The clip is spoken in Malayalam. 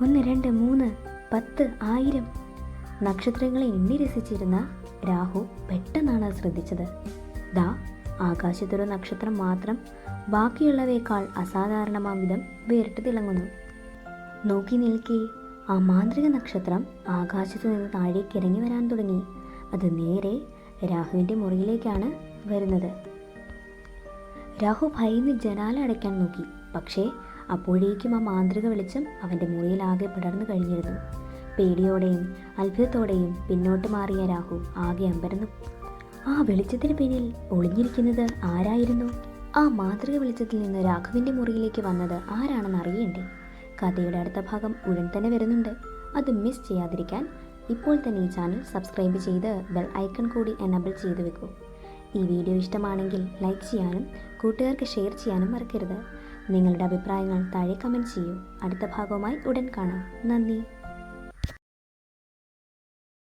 1, 2, 3, 10, 1000 നക്ഷത്രങ്ങളെ എണ്ണി രസിച്ചിരുന്ന രാഹു പെട്ടെന്നാണ് ശ്രദ്ധിച്ചത്. ദാ ആകാശത്തൊരു നക്ഷത്രം മാത്രം ബാക്കിയുള്ളവയേക്കാൾ അസാധാരണമാം വിധം വേറിട്ട് തിളങ്ങുന്നു. നോക്കി നിൽക്കെ ആ മാന്ത്രിക നക്ഷത്രം ആകാശത്തു നിന്ന് താഴേക്ക് ഇറങ്ങി വരാൻ തുടങ്ങി. അത് നേരെ രാഹുവിൻ്റെ മുറിയിലേക്കാണ് വരുന്നത്. രാഹു ഭയന്ന് ജനാല അടയ്ക്കാൻ നോക്കി. പക്ഷേ അപ്പോഴേക്കും ആ മാന്ത്രിക വെളിച്ചം അവൻ്റെ മുറിയിലാകെ പടർന്നു കഴിഞ്ഞിരുന്നു. പേടിയോടെയും അത്ഭുതത്തോടെയും പിന്നോട്ട് മാറിയ രാഹു ആകെ അമ്പരന്നു. ആ വെളിച്ചത്തിന് പിന്നിൽ ഒളിഞ്ഞിരിക്കുന്നത് ആരായിരുന്നു? ആ മാന്ത്രിക വെളിച്ചത്തിൽ നിന്ന് രാഘവിൻ്റെ മുറിയിലേക്ക് വന്നത് ആരാണെന്ന് അറിയണ്ടേ? കഥയുടെ അടുത്ത ഭാഗം ഉടൻ തന്നെ വരുന്നുണ്ട്. അത് മിസ് ചെയ്യാതിരിക്കാൻ ഇപ്പോൾ തന്നെ ഈ ചാനൽ സബ്സ്ക്രൈബ് ചെയ്ത് ബെൽ ഐക്കൺ കൂടി എനേബിൾ ചെയ്തു വെക്കൂ. ഈ വീഡിയോ ഇഷ്ടമാണെങ്കിൽ ലൈക്ക് ചെയ്യാനും കൂട്ടുകാർക്ക് ഷെയർ ചെയ്യാനും മറക്കരുത്. നിങ്ങളുടെ അഭിപ്രായങ്ങൾ താഴെ കമൻറ്റ് ചെയ്യൂ. അടുത്ത ഭാഗവുമായി ഉടൻ കാണാം. നന്ദി.